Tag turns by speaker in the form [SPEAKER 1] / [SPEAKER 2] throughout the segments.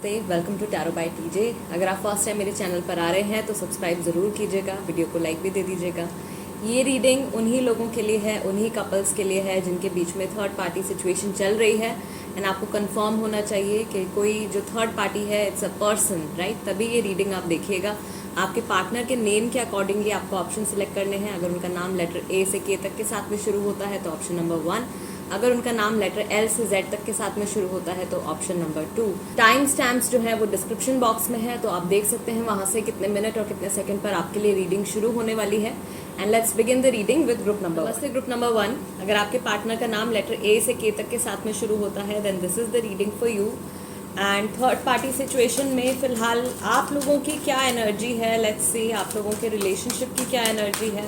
[SPEAKER 1] नमस्ते, welcome to tarot by TJ. अगर आप फर्स्ट टाइम मेरे चैनल पर आ रहे हैं तो सब्सक्राइब ज़रूर कीजिएगा, वीडियो को लाइक भी दे दीजिएगा। ये रीडिंग उन्हीं लोगों के लिए है, उन्हीं कपल्स के लिए है जिनके बीच में थर्ड पार्टी सिचुएशन चल रही है। एंड आपको कंफर्म होना चाहिए कि कोई जो थर्ड पार्टी है इट्स अ पर्सन, राइट? तभी ये रीडिंग आप देखिएगा। आपके पार्टनर के नेम के अकॉर्डिंगली आपको ऑप्शन सिलेक्ट करने हैं। अगर उनका नाम लेटर ए से के तक के साथ में शुरू होता है तो ऑप्शन नंबर 1। अगर उनका नाम लेटर एल से जेड तक के साथ में शुरू होता है तो ऑप्शन नंबर 2। टाइम स्टैम्प्स जो है वो डिस्क्रिप्शन बॉक्स में है, तो आप देख सकते हैं वहां से कितने मिनट और कितने सेकंड पर आपके लिए रीडिंग शुरू होने वाली है। And let's begin the reading with group number 1। Group number 1, अगर आपके पार्टनर का नाम लेटर ए से के तक के साथ में शुरू होता है then this is the reading for you. And third party situation में फिलहाल आप लोगों की क्या एनर्जी है, लेट्स सी आप लोगों के रिलेशनशिप की क्या एनर्जी है,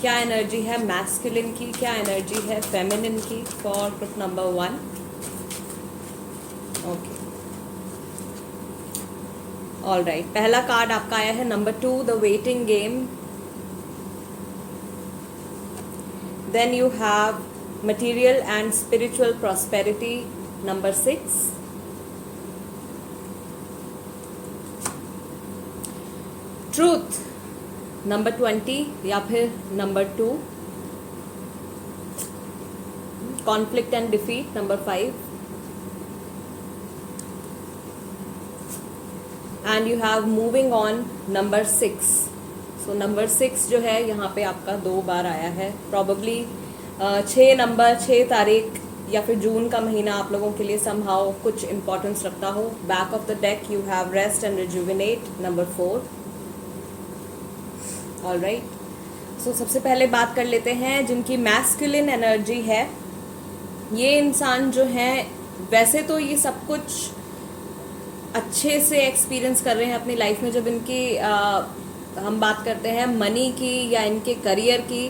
[SPEAKER 1] क्या एनर्जी है मैस्कुलिन की, क्या एनर्जी है फेमिनिन की for group number 1। Okay, all right. पहला कार्ड आपका आया है number 2, the waiting game. Then you have material and spiritual prosperity number 6। Truth number 20 या फिर number 2। Conflict and defeat number 5। And you have moving on number 6। So number 6 जो है यहाँ पे आपका 2 बार आया है। प्रॉबेबली 6 नंबर, 6 तारीख या फिर जून का महीना आप लोगों के लिए समहाउ कुछ इंपॉर्टेंस रखता हो। Back of the deck you have rest and rejuvenate number 4। All right, so सबसे पहले बात कर लेते हैं जिनकी मैस्कुलिन एनर्जी है। ये इंसान जो है वैसे तो ये सब कुछ अच्छे से एक्सपीरियंस कर रहे हैं अपनी लाइफ में। जब इनकी हम बात करते हैं मनी की या इनके करियर की,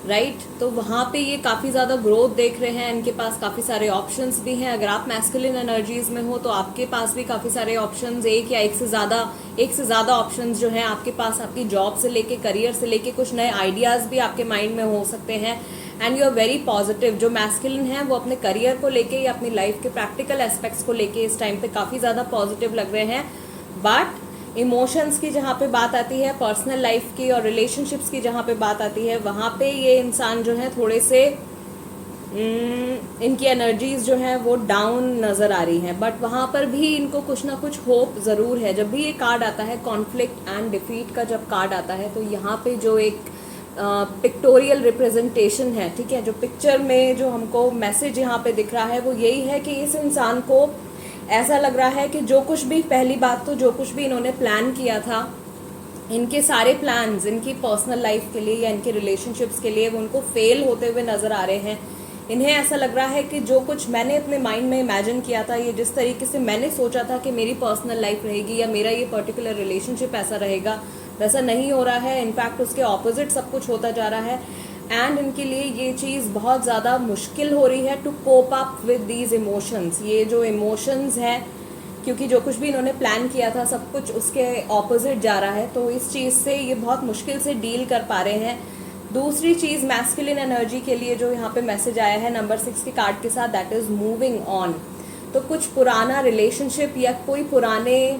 [SPEAKER 1] राइट, तो वहाँ पे ये काफ़ी ज़्यादा ग्रोथ देख रहे हैं। इनके पास काफ़ी सारे ऑप्शंस भी हैं। अगर आप मैस्कुलिन एनर्जीज में हो तो आपके पास भी काफ़ी सारे ऑप्शंस, एक या एक से ज़्यादा ऑप्शंस जो हैं आपके पास। आपकी जॉब से लेके, करियर से लेके कुछ नए आइडियाज़ भी आपके माइंड में हो सकते हैं। And you are very positive. जो मैस्कुलिन है वो अपने करियर को लेके या अपनी लाइफ के प्रैक्टिकल एस्पेक्ट्स को लेके इस टाइम पे काफ़ी ज़्यादा पॉजिटिव लग रहे हैं। बट इमोशंस की जहाँ पे बात आती है, पर्सनल लाइफ की और रिलेशनशिप्स की जहाँ पे बात आती है, वहाँ पे ये इंसान जो है थोड़े से इनकी एनर्जीज जो हैं वो डाउन नज़र आ रही हैं। बट वहाँ पर भी इनको कुछ ना कुछ होप ज़रूर है। जब भी ये कार्ड आता है कॉन्फ्लिक्ट एंड डिफीट का, जब कार्ड आता है तो यहाँ पे जो एक पिक्टोरियल रिप्रेजेंटेशन है, ठीक है, जो पिक्चर में जो हमको मैसेज यहाँ पे दिख रहा है वो यही है कि इस इंसान को ऐसा लग रहा है कि जो कुछ भी, पहली बात तो जो कुछ भी इन्होंने प्लान किया था, इनके सारे प्लान्स इनकी पर्सनल लाइफ के लिए या इनके रिलेशनशिप्स के लिए वो उनको फेल होते हुए नज़र आ रहे हैं। इन्हें ऐसा लग रहा है कि जो कुछ मैंने अपने माइंड में इमेजिन किया था, ये जिस तरीके से मैंने सोचा था कि मेरी पर्सनल लाइफ रहेगी या मेरा ये पर्टिकुलर रिलेशनशिप ऐसा रहेगा, वैसा नहीं हो रहा है। इनफैक्ट उसके ऑपोजिट सब कुछ होता जा रहा है। एंड इनके लिए ये चीज़ बहुत ज़्यादा मुश्किल हो रही है to cope up with these emotions. ये जो इमोशंस है, क्योंकि जो कुछ भी इन्होंने प्लान किया था सब कुछ उसके ऑपोजिट जा रहा है, तो इस चीज़ से ये बहुत मुश्किल से डील कर पा रहे हैं। दूसरी चीज़ मैस्कुलिन एनर्जी के लिए जो यहाँ पे मैसेज आया है नंबर 6 के कार्ड के साथ, दैट इज़ मूविंग ऑन। तो कुछ पुराना रिलेशनशिप या कोई पुराने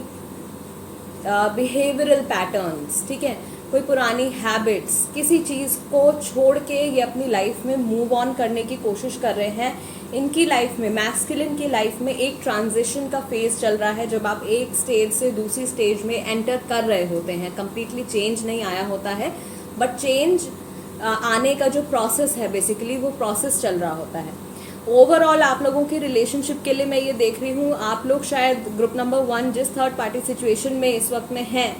[SPEAKER 1] बिहेवियरल पैटर्न्स, ठीक है, कोई पुरानी हैबिट्स, किसी चीज़ को छोड़ के ये अपनी लाइफ में मूव ऑन करने की कोशिश कर रहे हैं। इनकी लाइफ में, मैस्कुलिन की लाइफ में एक ट्रांजिशन का फेज चल रहा है जब आप एक स्टेज से दूसरी स्टेज में एंटर कर रहे होते हैं। कम्प्लीटली चेंज नहीं आया होता है, बट चेंज आने का जो प्रोसेस है बेसिकली वो प्रोसेस चल रहा होता है। ओवरऑल आप लोगों की रिलेशनशिप के लिए मैं ये देख रही हूँ, आप लोग शायद ग्रुप नंबर 1 जिस थर्ड पार्टी सिचुएशन में इस वक्त में हैं,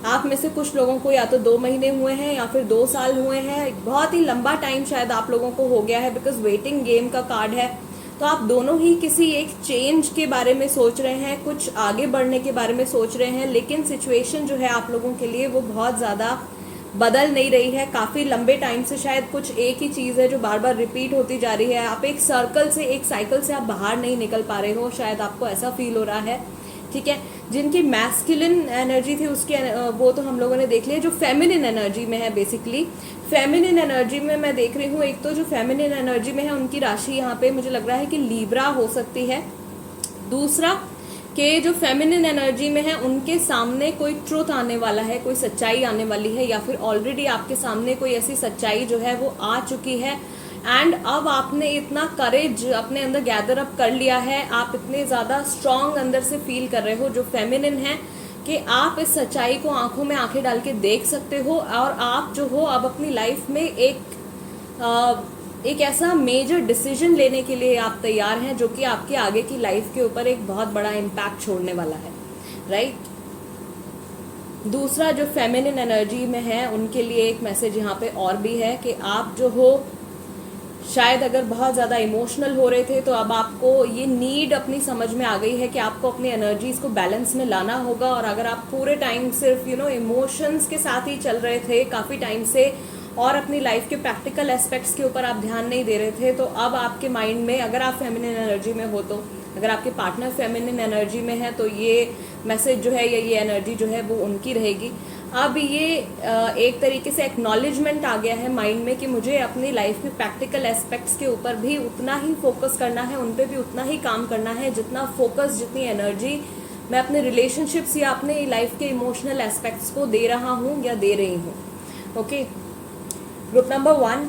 [SPEAKER 1] आप में से कुछ लोगों को या तो 2 महीने हुए हैं या फिर 2 साल हुए हैं। बहुत ही लंबा टाइम शायद आप लोगों को हो गया है, बिकॉज वेटिंग गेम का कार्ड है। तो आप दोनों ही किसी एक चेंज के बारे में सोच रहे हैं, कुछ आगे बढ़ने के बारे में सोच रहे हैं, लेकिन सिचुएशन जो है आप लोगों के लिए वो बहुत ज़्यादा बदल नहीं रही है। काफ़ी लंबे टाइम से शायद कुछ एक ही चीज़ है जो बार बार रिपीट होती जा रही है। आप एक सर्कल से, एक साइकिल से आप बाहर नहीं निकल पा रहे हो, शायद आपको ऐसा फील हो रहा है, ठीक है। जिनकी मैस्कुलिन एनर्जी थी उसकी वो तो हम लोगों ने देख लिया। जो फेमिनिन एनर्जी में है, बेसिकली फेमिनिन एनर्जी में मैं देख रही हूँ, एक तो जो फेमिनिन एनर्जी में है उनकी राशि यहाँ पे मुझे लग रहा है कि लीब्रा हो सकती है। दूसरा कि जो फेमिनिन एनर्जी में है उनके सामने कोई ट्रुथ आने वाला है, कोई सच्चाई आने वाली है, या फिर ऑलरेडी आपके सामने कोई ऐसी सच्चाई जो है वो आ चुकी है। एंड अब आपने इतना करेज अपने अंदर गैदर अप कर लिया है, आप इतने ज़्यादा स्ट्रांग अंदर से फील कर रहे हो जो फेमिनिन है, कि आप इस सच्चाई को आंखों में आंखें डाल के देख सकते हो। और आप जो हो अब अपनी लाइफ में एक ऐसा मेजर डिसीजन लेने के लिए आप तैयार हैं जो कि आपके आगे की लाइफ के ऊपर एक बहुत बड़ा इम्पैक्ट छोड़ने वाला है, राइट। दूसरा जो फेमिनिन एनर्जी में है उनके लिए एक मैसेज यहाँ पे और भी है कि आप जो हो शायद अगर बहुत ज़्यादा इमोशनल हो रहे थे, तो अब आपको ये नीड अपनी समझ में आ गई है कि आपको अपनी एनर्जीज को बैलेंस में लाना होगा। और अगर आप पूरे टाइम सिर्फ इमोशंस के साथ ही चल रहे थे काफ़ी टाइम से और अपनी लाइफ के प्रैक्टिकल एस्पेक्ट्स के ऊपर आप ध्यान नहीं दे रहे थे, तो अब आपके माइंड में, अगर आप फेमिनिन एनर्जी में हो, तो अगर आपके पार्टनर फेमिनिन एनर्जी में है, तो ये मैसेज जो है या ये एनर्जी जो है वो उनकी रहेगी। अब ये एक तरीके से एक्नॉलेजमेंट आ गया है माइंड में कि मुझे अपनी लाइफ में प्रैक्टिकल एस्पेक्ट्स के ऊपर भी उतना ही फोकस करना है, उन पे भी उतना ही काम करना है जितना फोकस, जितनी एनर्जी मैं अपने रिलेशनशिप्स या अपने लाइफ के इमोशनल एस्पेक्ट्स को दे रहा हूँ या दे रही हूँ। Okay, group number 1,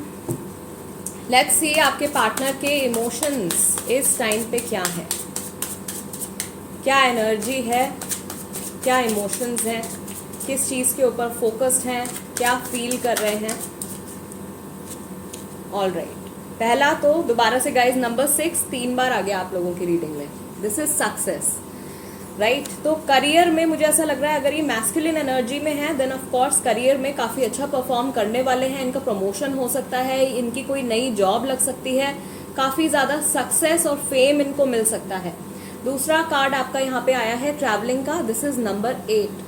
[SPEAKER 1] let's see आपके पार्टनर के इमोशंस इस टाइम पे क्या है, क्या एनर्जी है, क्या इमोशंस हैं, किस चीज़ के ऊपर फोकस्ड हैं, क्या फील कर रहे हैं। ऑल राइट, पहला तो दोबारा से गाइज नंबर 6 3 बार आ गया आप लोगों की रीडिंग में, दिस इज सक्सेस, राइट। तो करियर में मुझे ऐसा लग रहा है अगर ये मैस्कुलिन एनर्जी में है देन ऑफ कोर्स करियर में काफ़ी अच्छा परफॉर्म करने वाले हैं, इनका प्रमोशन हो सकता है, इनकी कोई नई जॉब लग सकती है, काफ़ी ज़्यादा सक्सेस और फेम इनको मिल सकता है। दूसरा कार्ड आपका यहाँ पे आया है ट्रैवलिंग का, दिस इज नंबर 8।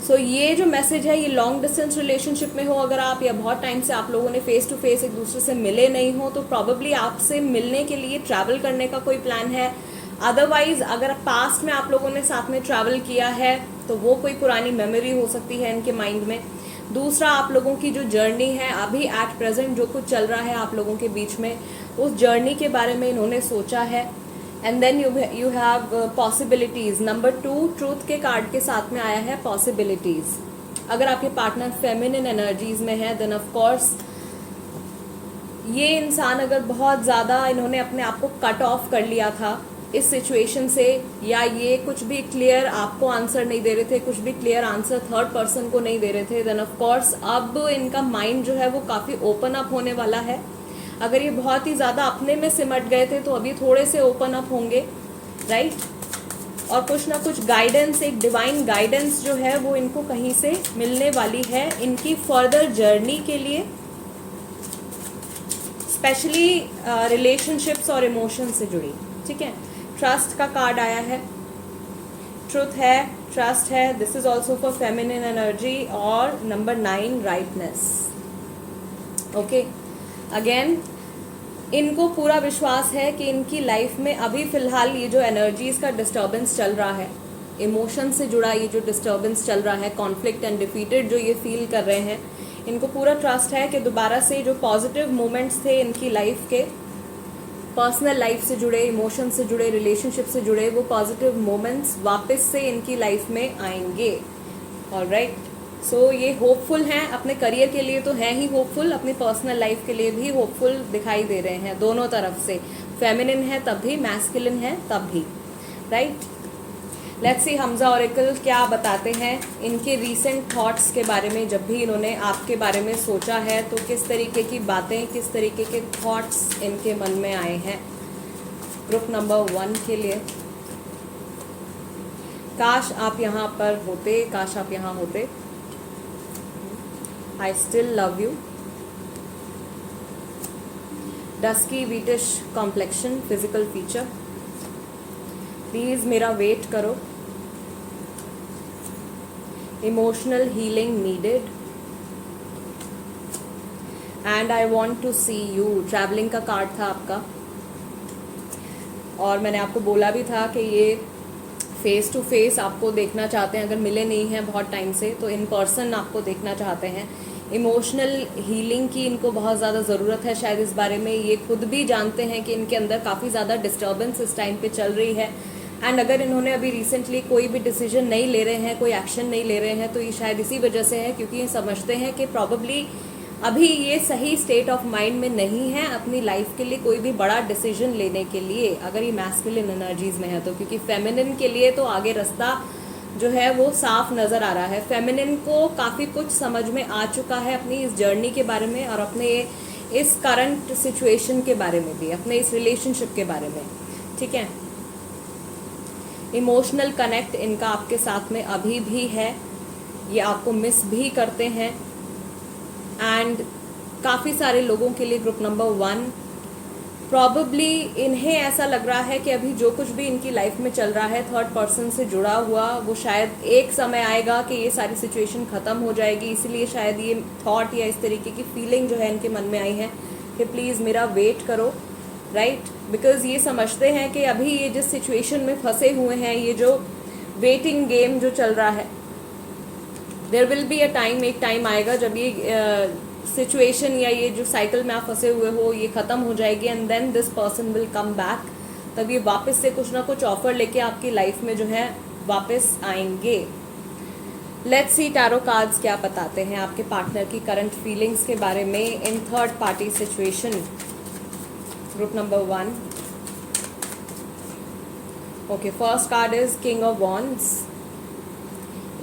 [SPEAKER 1] सो ये जो मैसेज है ये लॉन्ग डिस्टेंस रिलेशनशिप में हो अगर आप, या बहुत टाइम से आप लोगों ने फेस टू फेस एक दूसरे से मिले नहीं हो, तो प्रॉबेबली आपसे मिलने के लिए ट्रैवल करने का कोई प्लान है। अदरवाइज अगर पास्ट में आप लोगों ने साथ में ट्रैवल किया है तो वो कोई पुरानी मेमोरी हो सकती है इनके माइंड में। दूसरा, आप लोगों की जो जर्नी है अभी एट प्रेजेंट जो कुछ चल रहा है आप लोगों के बीच में, उस जर्नी के बारे में इन्होंने सोचा है। And then you have possibilities. Number 2 truth के कार्ड के साथ में आया है पॉसिबिलिटीज़। अगर आपके पार्टनर फेमिनिन एनर्जीज में है देन ऑफ कोर्स ये इंसान अगर बहुत ज़्यादा इन्होंने अपने आप को कट ऑफ कर लिया था इस सिचुएशन से, या ये कुछ भी क्लियर आपको आंसर नहीं दे रहे थे, कुछ भी क्लियर आंसर थर्ड पर्सन को नहीं दे रहे थे, देन ऑफ कोर्स अब इनका माइंड जो है वो काफ़ी ओपन अप होने वाला है। अगर ये बहुत ही ज़्यादा अपने में सिमट गए थे तो अभी थोड़े से ओपन अप होंगे, राइट। और कुछ ना कुछ गाइडेंस, एक डिवाइन गाइडेंस जो है वो इनको कहीं से मिलने वाली है इनकी फर्दर जर्नी के लिए, स्पेशली रिलेशनशिप्स और इमोशन से जुड़ी, ठीक है। ट्रस्ट का कार्ड आया है, ट्रुथ है, ट्रस्ट है, this is also for feminine energy. और नंबर 9 राइटनेस। ओके, अगेन इनको पूरा विश्वास है कि इनकी लाइफ में अभी फ़िलहाल ये जो एनर्जीज़ का डिस्टर्बेंस चल रहा है, इमोशन से जुड़ा ये जो डिस्टर्बेंस चल रहा है, कॉन्फ्लिक्ट एंड डिफीटेड जो ये फील कर रहे हैं, इनको पूरा ट्रस्ट है कि दोबारा से जो पॉजिटिव मोमेंट्स थे इनकी लाइफ के, पर्सनल लाइफ से जुड़े, इमोशन से जुड़े, रिलेशनशिप से जुड़े, वो पॉजिटिव मोमेंट्स वापस से इनकी लाइफ में आएंगे। ऑलराइट, सो ये होपफुल हैं, अपने करियर के लिए तो हैं ही होपफुल, अपनी पर्सनल लाइफ के लिए भी होपफुल दिखाई दे रहे हैं दोनों तरफ से। फेमिनिन है तब भी, मैस्कुलिन है तब भी, right. Let's see Hamza oracle क्या बताते हैं इनके रीसेंट थॉट्स के बारे में। जब भी इन्होंने आपके बारे में सोचा है तो किस तरीके की बातें, किस तरीके के थॉट्स इनके मन में आए हैं। ग्रुप नंबर 1 के लिए, काश आप यहाँ पर होते, काश आप यहाँ होते। I still love you. Dusky wheatish complexion, physical feature, please मेरा वेट करो। Emotional healing needed and I want to see you. Travelling का कार्ड था आपका, और मैंने आपको बोला भी था कि ये फेस टू फेस आपको देखना चाहते हैं, अगर मिले नहीं हैं बहुत टाइम से तो इन पर्सन आपको देखना चाहते हैं। इमोशनल हीलिंग की इनको बहुत ज़्यादा ज़रूरत है, शायद इस बारे में ये खुद भी जानते हैं कि इनके अंदर काफ़ी ज़्यादा डिस्टर्बेंस इस टाइम पे चल रही है। एंड अगर इन्होंने अभी रिसेंटली कोई भी डिसीजन नहीं ले रहे हैं, कोई एक्शन नहीं ले रहे हैं, तो ये शायद इसी वजह से है क्योंकि ये समझते हैं कि प्रॉबेबली अभी ये सही स्टेट ऑफ माइंड में नहीं है अपनी लाइफ के लिए कोई भी बड़ा डिसीजन लेने के लिए, अगर ये मैस्कुलिन एनर्जीज में है तो। क्योंकि फेमिनिन के लिए तो आगे रास्ता जो है वो साफ नज़र आ रहा है। फेमिनिन को काफ़ी कुछ समझ में आ चुका है अपनी इस जर्नी के बारे में और अपने इस करंट सिचुएशन के बारे में भी, अपने इस रिलेशनशिप के बारे में, ठीक है। इमोशनल कनेक्ट इनका आपके साथ में अभी भी है, ये आपको मिस भी करते हैं। एंड काफ़ी सारे लोगों के लिए ग्रुप नंबर 1 प्रॉबेबली इन्हें ऐसा लग रहा है कि अभी जो कुछ भी इनकी लाइफ में चल रहा है थर्ड पर्सन से जुड़ा हुआ, वो शायद एक समय आएगा कि ये सारी सिचुएशन ख़त्म हो जाएगी। इसलिए शायद ये थॉट या इस तरीके की फीलिंग जो है इनके मन में आई है कि प्लीज़ मेरा वेट करो, राइट। बिकॉज ये समझते हैं कि अभी ये जिस सिचुएशन में फंसे हुए हैं, ये जो वेटिंग गेम जो चल रहा है, there will be a time, एक टाइम आएगा जब ये सिचुएशन या ये जो साइकिल में आप फंसे हुए हो ये ख़त्म हो जाएगी and then this person will come back. तब ये वापस से कुछ ना कुछ ऑफर लेके आपकी लाइफ में जो है वापस आएंगे। लेट्स सी टैरो कार्ड्स क्या बताते हैं आपके पार्टनर की करंट फीलिंग्स के बारे में in third party situation. Group number 1, okay, first card is king of wands,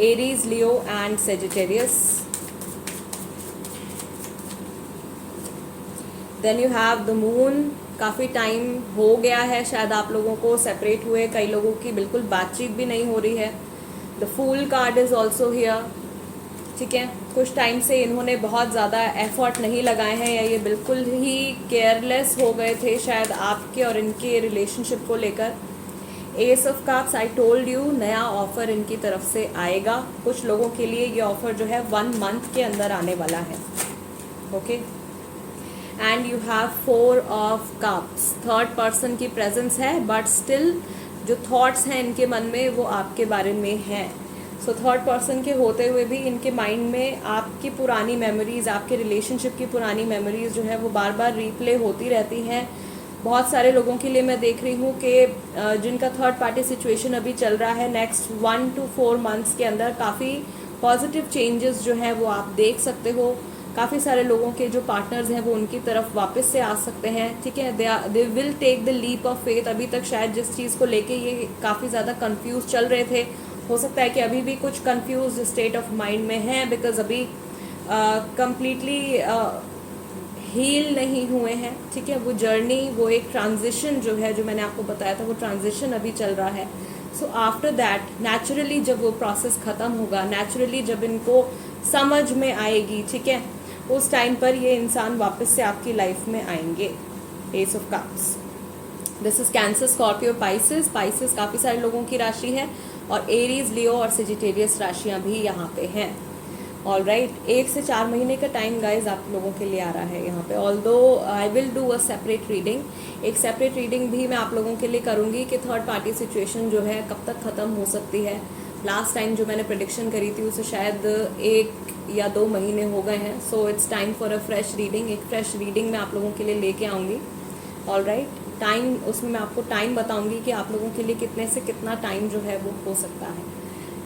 [SPEAKER 1] Aries, Leo and Sagittarius. Then you have the moon. काफ़ी टाइम हो गया है शायद आप लोगों को सेपरेट हुए, कई लोगों की बिल्कुल बातचीत भी नहीं हो रही है। The fool card is also here, ठीक है। कुछ टाइम से इन्होंने बहुत ज़्यादा एफर्ट नहीं लगाए हैं या ये बिल्कुल ही केयरलेस हो गए थे शायद आपके और इनके रिलेशनशिप को लेकर। S of cups, I told you, नया ऑफर इनकी तरफ से आएगा। कुछ लोगों के लिए ये ऑफर जो है 1 मंथ के अंदर आने वाला है, okay. And you have 4 of cups, third person की प्रेजेंस है बट स्टिल जो थॉट्स हैं इनके मन में वो आपके बारे में हैं। सो थर्ड पर्सन के होते हुए भी इनके माइंड में आपकी पुरानी मेमोरीज़, आपके रिलेशनशिप की पुरानी मेमोरीज़ जो है वो बार बार रीप्ले होती रहती हैं। बहुत सारे लोगों के लिए मैं देख रही हूँ कि जिनका थर्ड पार्टी सिचुएशन अभी चल रहा है, नेक्स्ट 1 to 4 मंथ्स के अंदर काफ़ी पॉजिटिव चेंजेस जो है वो आप देख सकते हो। काफ़ी सारे लोगों के जो पार्टनर्स हैं वो उनकी तरफ वापस से आ सकते हैं, ठीक है। They will take the leap of faith. अभी तक शायद जिस चीज़ को लेके ये काफ़ी ज़्यादा कंफ्यूज चल रहे थे, हो सकता है कि अभी भी कुछ कंफ्यूज स्टेट ऑफ माइंड में हैं बिकॉज अभी कंप्लीटली हील नहीं हुए हैं, ठीक है। वो जर्नी, वो एक ट्रांजिशन जो है, जो मैंने आपको बताया था, वो ट्रांजिशन अभी चल रहा है। सो आफ्टर दैट नेचुरली जब वो प्रोसेस ख़त्म होगा, नेचुरली जब इनको समझ में आएगी, ठीक है, उस टाइम पर ये इंसान वापस से आपकी लाइफ में आएंगे। S of cups, this is cancer, Scorpio, Pisces. Pisces काफ़ी सारे लोगों की राशि है और एरीज, लियो और सेजिटेरियस राशियाँ भी यहाँ पे हैं। ऑल राइट, 1 से 4 महीने का टाइम गाइज आप लोगों के लिए आ रहा है यहाँ पे। Although I will do a separate reading, एक सेपरेट रीडिंग भी मैं आप लोगों के लिए करूँगी कि थर्ड पार्टी सिचुएशन जो है कब तक ख़त्म हो सकती है। लास्ट टाइम जो मैंने प्रेडिक्शन करी थी उसे शायद 1 या 2 महीने हो गए हैं। So it's time for a fresh reading, एक फ्रेश रीडिंग मैं आप लोगों के लिए लेके आऊँगी। ऑल राइट, टाइम, उसमें मैं आपको टाइम बताऊँगी कि आप लोगों के लिए कितने से कितना टाइम जो है वो हो सकता है।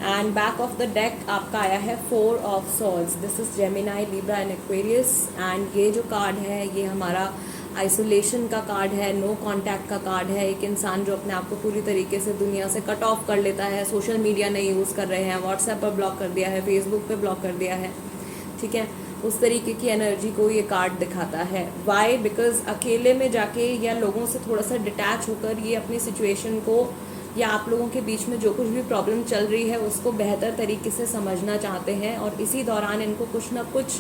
[SPEAKER 1] And back of the deck आपका आया है 4 of swords. This is Gemini, Libra and Aquarius. And ये जो कार्ड है ये हमारा आइसोलेशन का कार्ड है, नो कांटेक्ट का कार्ड है। एक इंसान जो अपने आप को पूरी तरीके से दुनिया से कट ऑफ कर लेता है, सोशल मीडिया नहीं यूज़ कर रहे हैं, व्हाट्सएप पर ब्लॉक कर दिया है, फेसबुक पे ब्लॉक कर दिया है, ठीक है। उस तरीके की एनर्जी को ये कार्ड दिखाता है। वाई? बिकॉज अकेले में जाके या लोगों से थोड़ा सा डिटैच होकर ये अपनी सिचुएशन को या आप लोगों के बीच में जो कुछ भी प्रॉब्लम चल रही है उसको बेहतर तरीके से समझना चाहते हैं और इसी दौरान इनको कुछ ना कुछ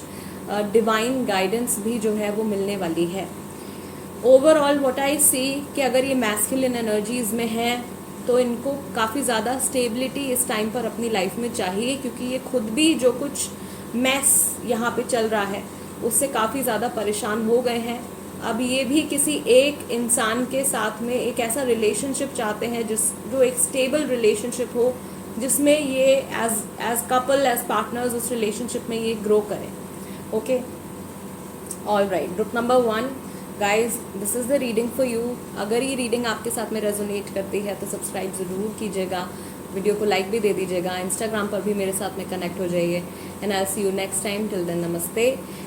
[SPEAKER 1] डिवाइन गाइडेंस भी जो है वो मिलने वाली है। ओवरऑल व्हाट आई सी कि अगर ये मैस्कुलिन एनर्जीज़ में हैं तो इनको काफ़ी ज़्यादा स्टेबिलिटी इस टाइम पर अपनी लाइफ में चाहिए, क्योंकि ये खुद भी जो कुछ मैस यहाँ पे चल रहा है उससे काफ़ी ज़्यादा परेशान हो गए हैं। अब ये भी किसी एक इंसान के साथ में एक ऐसा रिलेशनशिप चाहते हैं जो एक स्टेबल रिलेशनशिप हो, जिसमें ये एज कपल, एज पार्टनर्स उस रिलेशनशिप में ये ग्रो करें। Okay, all right. Group number 1, guys this is the reading for you. अगर ये रीडिंग आपके साथ में रेजोनेट करती है तो सब्सक्राइब ज़रूर कीजिएगा, वीडियो को लाइक भी दे दीजिएगा, इंस्टाग्राम पर भी मेरे साथ में कनेक्ट हो जाइए। And I see you next time. Till then नमस्ते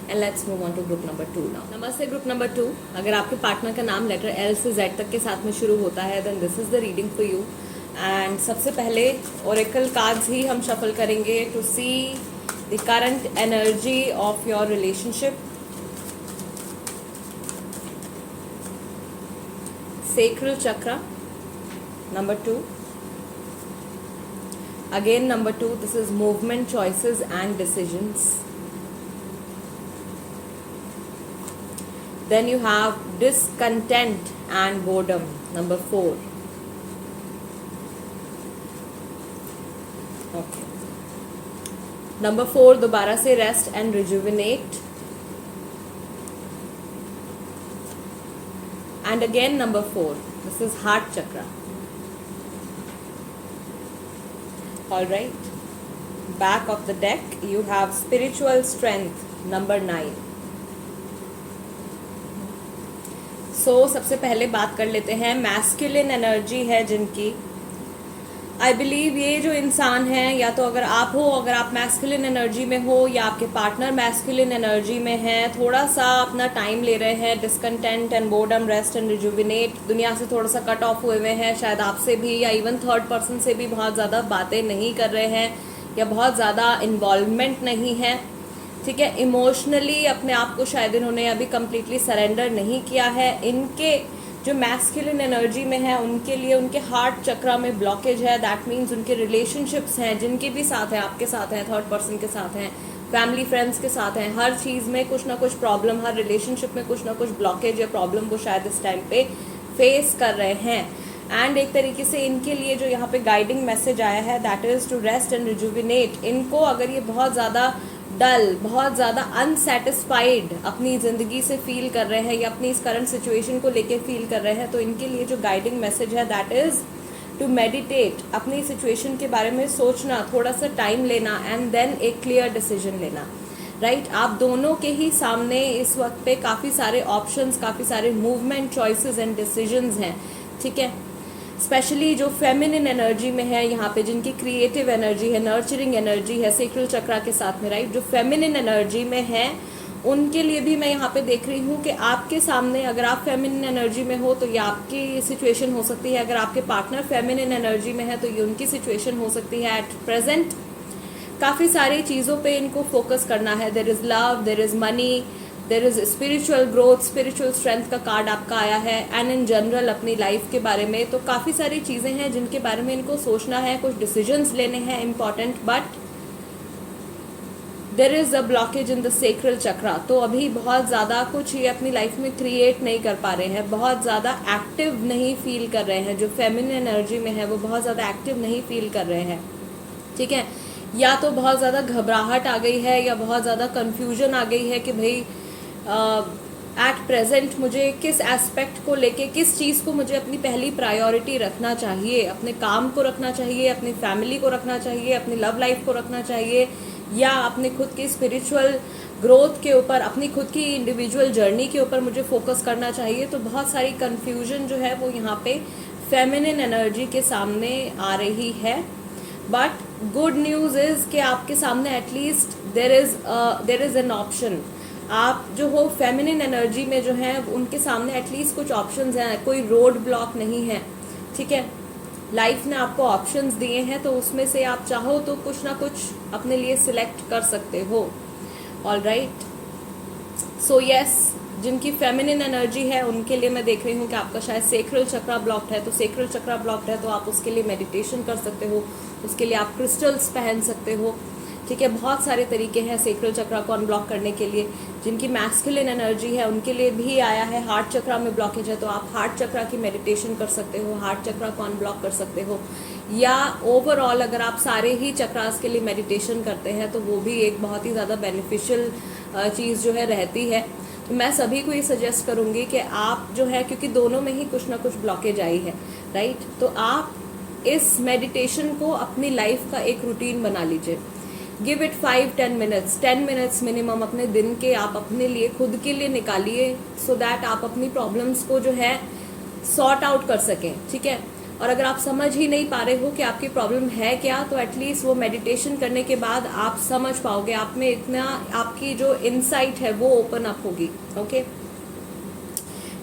[SPEAKER 1] and let's move on to group number 2 now. Namaste group number 2। अगर आपके पार्टनर का नाम लेटर एल से जेड तक के साथ में शुरू होता है then this is the reading for you. And सबसे पहले ओरेकल कार्ड्स ही हम शफल करेंगे to see the current energy of your relationship. Sacral chakra, number 2. Again number 2, this is movement, choices and decisions. Then you have discontent and boredom, number 4. Okay. Number 4 दोबारा से rest and rejuvenate. And again number 4, this is heart chakra. All right, back of the deck you have spiritual strength, number 9. So सबसे पहले बात कर लेते हैं masculine energy है जिनकी। आई बिलीव ये जो इंसान है, या तो अगर आप हो, अगर आप मैस्कुलिन एनर्जी में हो या आपके पार्टनर मैस्कुलिन एनर्जी में है, थोड़ा सा अपना टाइम ले रहे हैं, discontent and boredom, rest and rejuvenate, दुनिया से थोड़ा सा कट ऑफ हुए हुए हैं, शायद आपसे भी या इवन थर्ड पर्सन से भी बहुत ज़्यादा बातें नहीं कर रहे हैं या बहुत ज़्यादा इन्वॉल्वमेंट नहीं है। ठीक है, इमोशनली अपने आप को शायद इन्होंने अभी कम्प्लीटली सरेंडर नहीं किया है। इनके जो मैस्कुलिन एनर्जी में है उनके लिए उनके हार्ट चक्रा में ब्लॉकेज है। दैट मीन्स उनके रिलेशनशिप्स हैं, जिनके भी साथ हैं, आपके साथ हैं, थर्ड पर्सन के साथ हैं, फैमिली फ्रेंड्स के साथ हैं, हर चीज़ में कुछ ना कुछ प्रॉब्लम, हर रिलेशनशिप में कुछ ना कुछ ब्लॉकेज या प्रॉब्लम वो शायद इस टाइम पे फेस कर रहे हैं। एंड एक तरीके से इनके लिए जो यहाँ पे गाइडिंग मैसेज आया है that is to rest and rejuvenate. इनको अगर ये बहुत ज़्यादा डल, बहुत ज़्यादा अनसेटिस्फाइड अपनी ज़िंदगी से फील कर रहे हैं या अपनी इस करंट सिचुएशन को लेके फील कर रहे हैं, तो इनके लिए जो गाइडिंग मैसेज है दैट इज़ टू मेडिटेट, अपनी सिचुएशन के बारे में सोचना, थोड़ा सा टाइम लेना एंड देन एक क्लियर डिसीजन लेना। राइट, आप दोनों के ही सामने इस वक्त पे काफ़ी सारे ऑप्शंस, काफ़ी सारे मूवमेंट, चॉइसेस एंड डिसीजंस हैं। ठीक है, स्पेशली जो फेमिनिन एनर्जी में है यहाँ पे, जिनकी क्रिएटिव एनर्जी है, नर्चरिंग एनर्जी है सेक्रल चक्रा के साथ में, राइट, जो फेमिनिन एनर्जी में है उनके लिए भी मैं यहाँ पे देख रही हूँ कि आपके सामने अगर आप फेमिनिन एनर्जी में हो तो ये आपकी सिचुएशन हो सकती है, अगर आपके पार्टनर फेमिनिन एनर्जी में है तो ये उनकी सिचुएशन हो सकती है। एट प्रेजेंट काफ़ी सारी चीज़ों पे इनको फोकस करना है। There is love, there is money, there is spiritual growth, spiritual strength का कार्ड आपका आया है। एंड इन जनरल अपनी लाइफ के बारे में तो काफ़ी सारी चीज़ें हैं जिनके बारे में इनको सोचना है, कुछ डिसीजंस लेने हैं important, but there is a blockage in the sacral chakra. तो अभी बहुत ज़्यादा कुछ ये अपनी लाइफ में क्रिएट नहीं कर पा रहे हैं, बहुत ज़्यादा एक्टिव नहीं फील कर रहे हैं। जो फेमिनिन एनर्जी में है वो बहुत ज़्यादा एक्टिव नहीं फील कर रहे हैं। ठीक है, या तो बहुत ज़्यादा घबराहट आ गई है या बहुत ज़्यादा कन्फ्यूजन आ गई है कि भाई एट प्रेजेंट मुझे किस एस्पेक्ट को लेके, किस चीज़ को मुझे अपनी पहली प्रायोरिटी रखना चाहिए। अपने काम को रखना चाहिए, अपनी फैमिली को रखना चाहिए, अपनी लव लाइफ को रखना चाहिए, या अपने खुद की स्पिरिचुअल ग्रोथ के ऊपर, अपनी खुद की इंडिविजुअल जर्नी के ऊपर मुझे फोकस करना चाहिए। तो बहुत सारी कन्फ्यूजन जो है वो यहाँ पे फेमिनिन एनर्जी के सामने आ रही है। बट गुड न्यूज़ इज़ कि आपके सामने at least there is an option. आप जो हो फेमिनिन एनर्जी में जो हैं उनके सामने एटलीस्ट कुछ ऑप्शंस हैं, कोई रोड ब्लॉक नहीं है। ठीक है, लाइफ ने आपको ऑप्शंस दिए हैं तो उसमें से आप चाहो तो कुछ ना कुछ अपने लिए सिलेक्ट कर सकते हो। ऑल राइट, सो यस, जिनकी फेमिनिन एनर्जी है उनके लिए मैं देख रही हूँ कि आपका शायद सेक्रल चक्रा ब्लॉक्ड है। तो सेक्रल चक्रा ब्लॉक्ड है तो आप उसके लिए मेडिटेशन कर सकते हो, उसके लिए आप क्रिस्टल्स पहन सकते हो। ठीक है, बहुत सारे तरीके हैं सेक्रल चक्रा को अनब्लॉक करने के लिए। जिनकी मैस्कुलिन एनर्जी है उनके लिए भी आया है, हार्ट चक्रा में ब्लॉकेज है तो आप हार्ट चक्रा की मेडिटेशन कर सकते हो, हार्ट चक्रा को अनब्लॉक कर सकते हो। या ओवरऑल अगर आप सारे ही चक्रास के लिए मेडिटेशन करते हैं तो वो भी एक बहुत ही ज़्यादा बेनिफिशियल चीज़ जो है रहती है। तो मैं सभी को ये सजेस्ट करूँगी कि आप जो है, क्योंकि दोनों में ही कुछ ना कुछ ब्लॉकेज आई है, राइट, तो आप इस मेडिटेशन को अपनी लाइफ का एक रूटीन बना लीजिए। Give it 5-10 minutes, 10 minutes minimum अपने दिन के आप अपने लिए खुद के लिए निकालिए, सो दैट आप अपनी प्रॉब्लम्स को जो है सॉर्ट आउट कर सकें, ठीक है। और अगर आप समझ ही नहीं पा रहे हो कि आपकी प्रॉब्लम है क्या, तो एटलीस्ट वो मेडिटेशन करने के बाद आप समझ पाओगे, आप में इतना आपकी जो इनसाइट है वो ओपन अप होगी। Okay,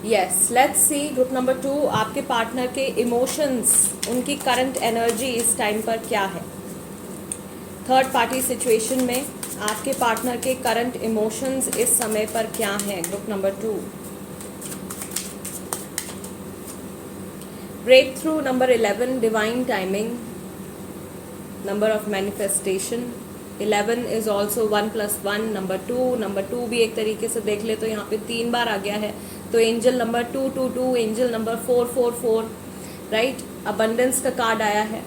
[SPEAKER 1] yes, let's see group number 2, आपके पार्टनर के इमोशंस, उनकी करंट एनर्जी इस टाइम पर क्या है। थर्ड पार्टी सिचुएशन में आपके पार्टनर के करंट इमोशंस इस समय पर क्या हैं। Group number 2, breakthrough number 11, divine timing, number of manifestation. 11 is also 1+1, number 2 भी एक तरीके से देख ले तो यहाँ पे 3 बार आ गया है, तो angel number 222, angel number 444, right, abundance का कार्ड आया है।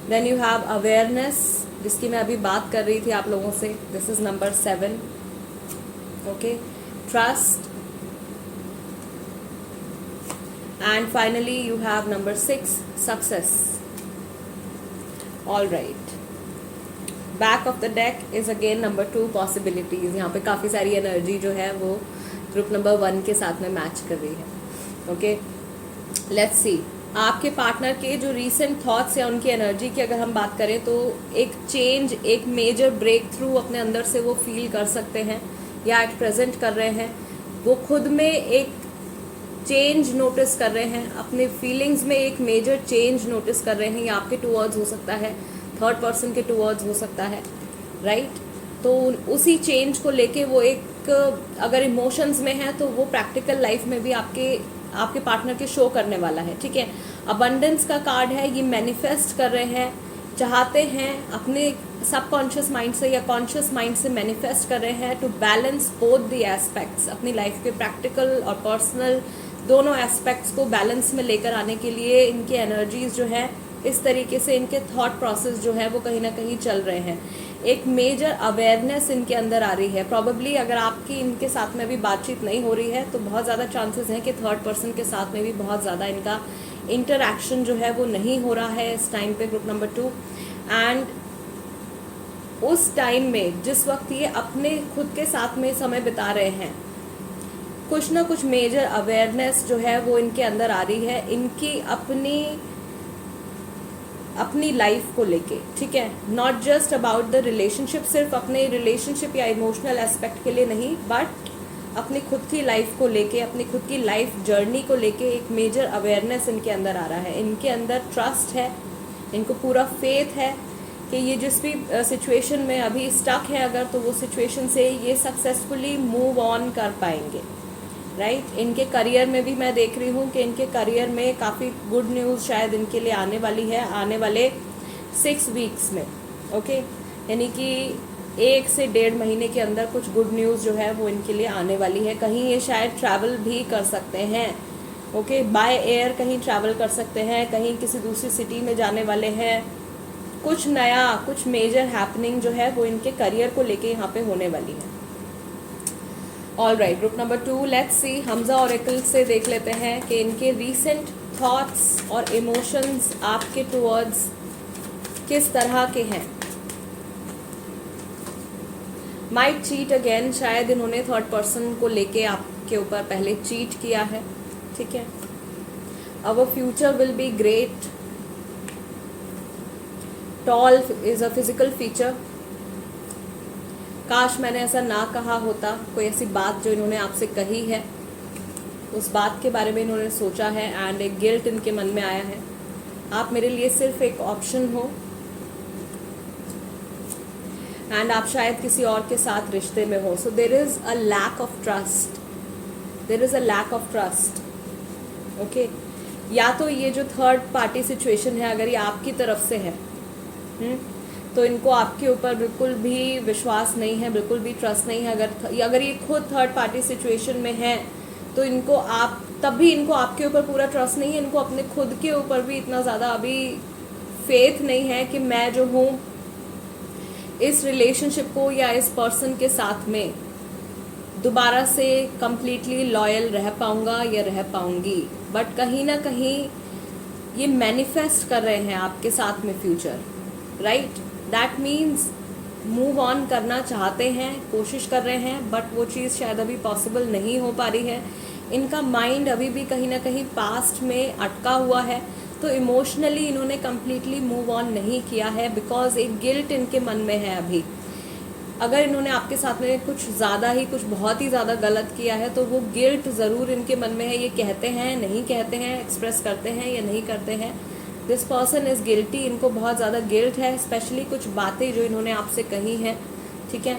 [SPEAKER 1] देन यू हैव अवेयरनेस, जिसकी मैं अभी बात कर रही थी आप लोगों से, this is number 7, okay, trust, and finally you have number 6, success. All right, back of the deck is again number 2, possibilities. यहाँ पे काफ़ी सारी एनर्जी जो है वो ग्रुप नंबर 1 के साथ में मैच कर रही है। ओके, लेट्स सी आपके पार्टनर के जो रीसेंट थॉट्स या उनकी एनर्जी की अगर हम बात करें तो एक चेंज, एक मेजर ब्रेक थ्रू अपने अंदर से वो फील कर सकते हैं या एट प्रेजेंट कर रहे हैं। वो खुद में एक चेंज नोटिस कर रहे हैं, अपने फीलिंग्स में एक मेजर चेंज नोटिस कर रहे हैं, या आपके टूवर्ड्स हो सकता है, थर्ड पर्सन के टूवर्ड्स हो सकता है, राइट। तो उसी चेंज को लेके वो एक, अगर इमोशंस में है तो वो प्रैक्टिकल लाइफ में भी आपके पार्टनर के शो करने वाला है, ठीक है। अबंडेंस का कार्ड है, ये मैनिफेस्ट कर रहे हैं, चाहते हैं अपने सबकॉन्शियस माइंड से या कॉन्शियस माइंड से मैनिफेस्ट कर रहे हैं to balance both the aspects, अपनी लाइफ के प्रैक्टिकल और पर्सनल दोनों एस्पेक्ट्स को बैलेंस में लेकर आने के लिए इनकी एनर्जीज जो है इस तरीके से, इनके थॉट प्रोसेस जो है वो कहीं ना कहीं चल रहे हैं। एक मेजर अवेयरनेस इनके अंदर आ रही है। प्रॉबेबली अगर आपकी इनके साथ में भी बातचीत नहीं हो रही है तो बहुत ज़्यादा चांसेस हैं कि थर्ड पर्सन के साथ में भी बहुत ज़्यादा इनका इंटरैक्शन जो है वो नहीं हो रहा है इस टाइम पे, ग्रुप नंबर 2। एंड उस टाइम में जिस वक्त ये अपने खुद के साथ में समय बिता रहे हैं, कुछ ना कुछ मेजर अवेयरनेस जो है वो इनके अंदर आ रही है, इनकी अपनी लाइफ को लेके, ठीक है। Not just about the relationship, सिर्फ अपने रिलेशनशिप या इमोशनल एस्पेक्ट के लिए नहीं, बट अपनी खुद की लाइफ को लेके, अपनी खुद की लाइफ जर्नी को लेके एक मेजर अवेयरनेस इनके अंदर आ रहा है। इनके अंदर ट्रस्ट है, इनको पूरा फेथ है कि ये जिस भी सिचुएशन में अभी स्टक है अगर, तो वो सिचुएशन से ये सक्सेसफुली मूव ऑन कर पाएंगे, राइट। इनके करियर में भी मैं देख रही हूँ कि इनके करियर में काफ़ी गुड न्यूज़ शायद इनके लिए आने वाली है आने वाले 6 वीक्स में, ओके। यानी कि 1 से 1.5 महीने के अंदर कुछ गुड न्यूज़ जो है वो इनके लिए आने वाली है। कहीं ये शायद ट्रैवल भी कर सकते हैं, ओके, बाय एयर कहीं ट्रैवल कर सकते हैं, कहीं किसी दूसरी सिटी में जाने वाले हैं। कुछ नया, कुछ मेजर हैपनिंग जो है वो इनके करियर को लेके यहाँ पे होने वाली है। All right, group number 2, let's see Hamza oracle से देख लेते हैं कि इनके रीसेंट थॉट्स और इमोशंस आपके टुवर्ड्स किस तरह के हैं। माइट चीट अगेन, शायद इन्होंने थर्ड पर्सन को लेके आपके ऊपर पहले चीट किया है, ठीक है। अवर future will be great, tall is a physical feature. काश मैंने ऐसा ना कहा होता, कोई ऐसी बात जो इन्होंने आपसे कही है उस बात के बारे में इन्होंने सोचा है, एंड एक गिल्ट इनके मन में आया है। आप मेरे लिए सिर्फ एक ऑप्शन हो, एंड आप शायद किसी और के साथ रिश्ते में हो। So there is a lack of trust, there is a lack of trust, okay. या तो ये जो थर्ड पार्टी सिचुएशन है अगर ये आपकी तरफ से है, तो इनको आपके ऊपर बिल्कुल भी विश्वास नहीं है, बिल्कुल भी ट्रस्ट नहीं है। अगर ये खुद थर्ड पार्टी सिचुएशन में है तो इनको तब भी इनको आपके ऊपर पूरा ट्रस्ट नहीं है। इनको अपने खुद के ऊपर भी इतना ज़्यादा अभी फेथ नहीं है कि मैं जो हूँ इस रिलेशनशिप को या इस पर्सन के साथ में दोबारा से कंप्लीटली लॉयल रह पाऊँगा या रह पाऊँगी। बट कहीं ना कहीं ये मैनिफेस्ट कर रहे हैं आपके साथ में future, right. That means move on करना चाहते हैं, कोशिश कर रहे हैं, बट वो चीज़ शायद अभी पॉसिबल नहीं हो पा रही है। इनका माइंड अभी भी कहीं ना कहीं पास्ट में अटका हुआ है, तो इमोशनली इन्होंने कम्प्लीटली मूव ऑन नहीं किया है, बिकॉज एक गिल्ट इनके मन में है अभी। अगर इन्होंने आपके साथ में कुछ ज़्यादा ही, कुछ बहुत ही ज़्यादा गलत किया है, तो वो गिल्ट ज़रूर इनके मन में है। ये कहते हैं, नहीं कहते हैं, एक्सप्रेस करते हैं या नहीं करते हैं, दिस पर्सन इज़ गिल्टी। इनको बहुत ज़्यादा गिल्ट है, स्पेशली कुछ बातें जो इन्होंने आपसे कही हैं, ठीक है,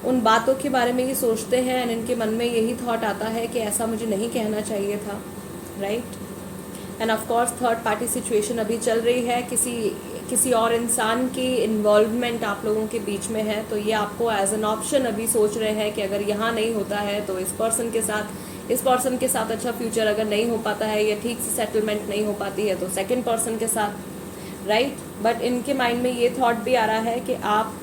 [SPEAKER 1] उन बातों के बारे में ये सोचते हैं एंड इनके मन में यही थॉट आता है कि ऐसा मुझे नहीं कहना चाहिए था, right. End of course third party situation अभी चल रही है, किसी और इंसान की इन्वॉल्वमेंट आप लोगों के बीच में है, तो ये आपको एज एन ऑप्शन अभी सोच रहे हैं कि अगर यहाँ नहीं होता है तो इस पर्सन के साथ अच्छा फ्यूचर अगर नहीं हो पाता है या ठीक से सेटलमेंट नहीं हो पाती है तो सेकंड पर्सन के साथ, राइट। बट इनके माइंड में ये थॉट भी आ रहा है कि आप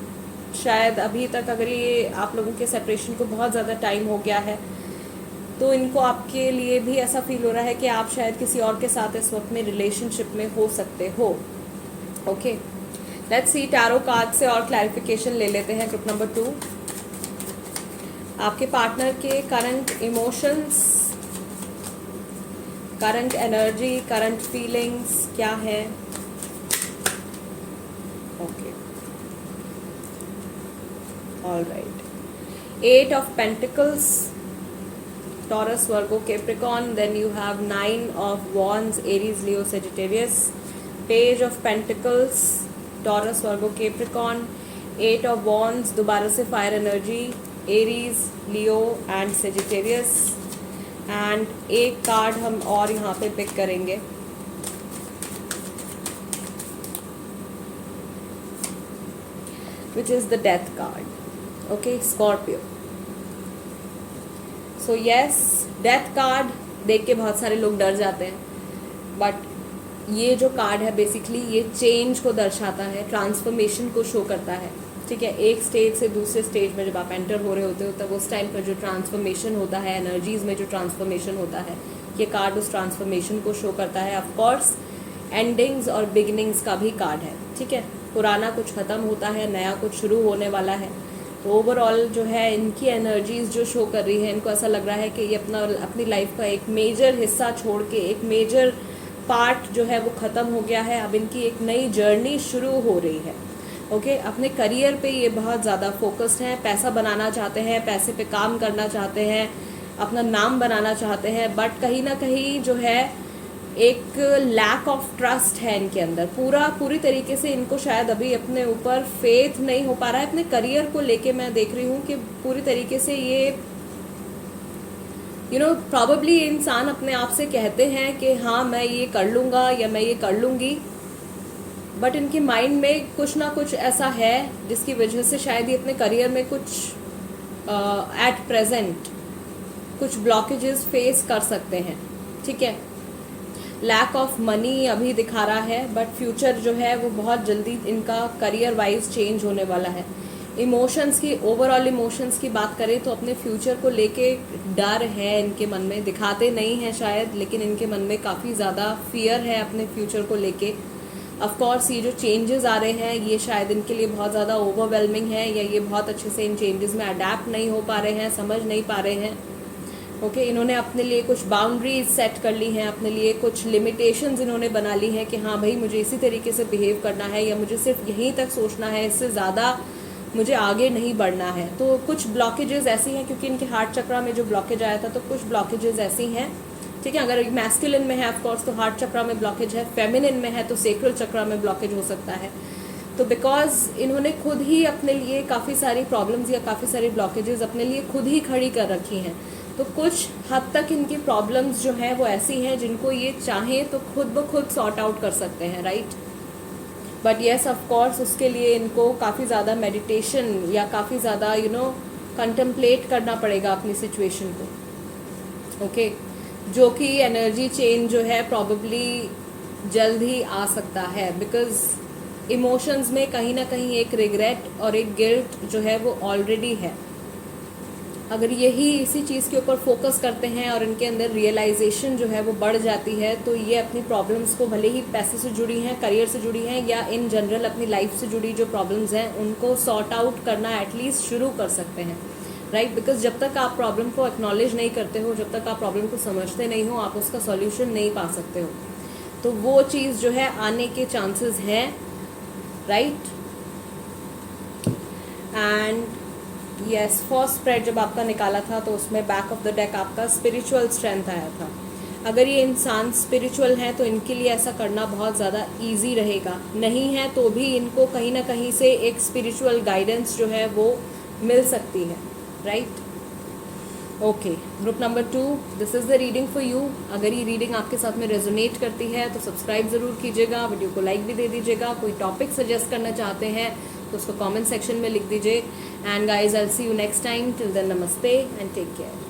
[SPEAKER 1] शायद अभी तक, अगर ये आप लोगों के सेपरेशन को बहुत ज़्यादा टाइम हो गया है, तो इनको आपके लिए भी ऐसा फील हो रहा है कि आप शायद किसी और के साथ इस वक्त में रिलेशनशिप में हो सकते हो। Okay, let's see tarot card से और क्लैरिफिकेशन ले लेते हैं। ग्रुप नंबर 2, आपके पार्टनर के current emotions, current energy, current feelings क्या है। Okay, all right. 8 of pentacles, Taurus, Virgo, Capricorn. Then you have 9 of Wands, Aries, Leo, Sagittarius. Page of Pentacles, Taurus, Virgo, Capricorn. 8 of Wands, दोबारा से Fire Energy, Aries, Leo and Sagittarius. And एक card हम और यहाँ पे pick करेंगे, which is the Death card. Okay, Scorpio. So yes, death card देख के बहुत सारे लोग डर जाते हैं, बट ये जो कार्ड है बेसिकली ये चेंज को दर्शाता है, ट्रांसफॉर्मेशन को शो करता है, ठीक है। एक स्टेज से दूसरे स्टेज में जब आप एंटर हो रहे होते हो तब उस टाइम पर जो ट्रांसफॉर्मेशन होता है, एनर्जीज में जो ट्रांसफॉर्मेशन होता है, ये कार्ड उस ट्रांसफॉर्मेशन को शो करता है। ऑफ कोर्स एंडिंग्स और बिगिनिंग्स का भी कार्ड है, ठीक है। पुराना कुछ ख़त्म होता है, नया कुछ शुरू होने वाला है। तो ओवरऑल जो है इनकी एनर्जीज जो शो कर रही है, इनको ऐसा लग रहा है कि ये अपनी लाइफ का एक मेजर हिस्सा छोड़ के, एक मेजर पार्ट जो है वो ख़त्म हो गया है। अब इनकी एक नई जर्नी शुरू हो रही है। ओके, अपने करियर पे ये बहुत ज़्यादा फोकस्ड हैं, पैसा बनाना चाहते हैं, पैसे पे काम करना चाहते हैं, अपना नाम बनाना चाहते हैं, बट कहीं ना कहीं जो है एक लैक ऑफ ट्रस्ट है इनके अंदर। पूरी तरीके से इनको शायद अभी अपने ऊपर फेथ नहीं हो पा रहा है। अपने करियर को लेके मैं देख रही हूँ कि पूरी तरीके से ये प्रॉबेबली इंसान अपने आप से कहते हैं कि हाँ मैं ये कर लूँगा या मैं ये कर लूँगी, बट इनके माइंड में कुछ ना कुछ ऐसा है जिसकी वजह से शायद ये अपने करियर में कुछ एट प्रेजेंट कुछ ब्लॉकेजेस फेस कर सकते हैं, ठीक है। लैक ऑफ मनी अभी दिखा रहा है, बट फ्यूचर जो है वो बहुत जल्दी इनका करियर वाइज चेंज होने वाला है। इमोशंस की, ओवरऑल इमोशंस की बात करें तो अपने फ्यूचर को लेके डर है इनके मन में, दिखाते नहीं हैं शायद, लेकिन इनके मन में काफ़ी ज़्यादा फियर है अपने फ्यूचर को लेके। ऑफ कोर्स ये जो चेंजेस आ रहे हैं ये शायद इनके लिए बहुत ज़्यादा ओवरवेलमिंग है, या ये बहुत अच्छे से इन चेंजेस में अडेप्ट नहीं हो पा रहे हैं, समझ नहीं पा रहे हैं। ओके, इन्होंने अपने लिए कुछ बाउंड्रीज सेट कर ली हैं, अपने लिए कुछ लिमिटेशंस इन्होंने बना ली हैं कि हाँ भाई मुझे इसी तरीके से बिहेव करना है, या मुझे सिर्फ यहीं तक सोचना है, इससे ज़्यादा मुझे आगे नहीं बढ़ना है। तो कुछ ब्लॉकेजेस ऐसी हैं, क्योंकि इनके हार्ट चक्रा में जो ब्लॉकेज आया था, तो कुछ ब्लॉकेजेस ऐसी हैं, ठीक है। अगर मैस्कुलिन में है ऑफकोर्स तो हार्ट चक्रा में ब्लॉकेज है, फेमिनिन में है तो सेक्रल चक्रा में ब्लॉकेज हो सकता है। तो बिकॉज इन्होंने खुद ही अपने लिए काफ़ी सारी प्रॉब्लम्स या काफ़ी सारी ब्लॉकेजेस अपने लिए खुद ही खड़ी कर रखी हैं, तो कुछ हद तक इनकी प्रॉब्लम्स जो हैं वो ऐसी हैं जिनको ये चाहें तो खुद ब खुद सॉर्ट आउट कर सकते हैं, right. But yes of course उसके लिए इनको काफ़ी ज़्यादा मेडिटेशन या काफ़ी ज़्यादा कंटेम्पलेट करना पड़ेगा अपनी सिचुएशन को, ओके। जो कि एनर्जी चेंज जो है प्रॉबेबली जल्द ही आ सकता है, बिकॉज इमोशंस में कहीं ना कहीं एक रिग्रेट और एक गिल्ट जो है वो ऑलरेडी है, अगर यही इसी चीज़ के ऊपर फोकस करते हैं और इनके अंदर रियलाइजेशन जो है वो बढ़ जाती है, तो ये अपनी प्रॉब्लम्स को, भले ही पैसे से जुड़ी हैं, करियर से जुड़ी हैं या इन जनरल अपनी लाइफ से जुड़ी जो प्रॉब्लम्स हैं, उनको सॉर्ट आउट करना एटलीस्ट शुरू कर सकते हैं, राइट। बिकॉज जब तक आप प्रॉब्लम को एक्नॉलेज नहीं करते हो, जब तक आप प्रॉब्लम को समझते नहीं हो, आप उसका सॉल्यूशन नहीं पा सकते हो। तो वो चीज़ जो है आने के चांसेस हैं, right. And yes, first spread जब आपका निकाला था तो उसमें बैक ऑफ द डेक आपका स्पिरिचुअल स्ट्रेंथ आया था। अगर ये इंसान स्पिरिचुअल हैं तो इनके लिए ऐसा करना बहुत ज़्यादा इजी रहेगा, नहीं है तो भी इनको कहीं ना कहीं से एक स्पिरिचुअल गाइडेंस जो है वो मिल सकती है, right. Okay, group number 2, this is the reading for you. अगर ये रीडिंग आपके साथ में रेजोनेट करती है तो सब्सक्राइब ज़रूर कीजिएगा, वीडियो को लाइक भी दे दीजिएगा। कोई टॉपिक सजेस्ट करना चाहते हैं तो उसको कमेंट सेक्शन में लिख दीजिए। And guys, I will see you next time. Till then, नमस्ते एंड टेक केयर।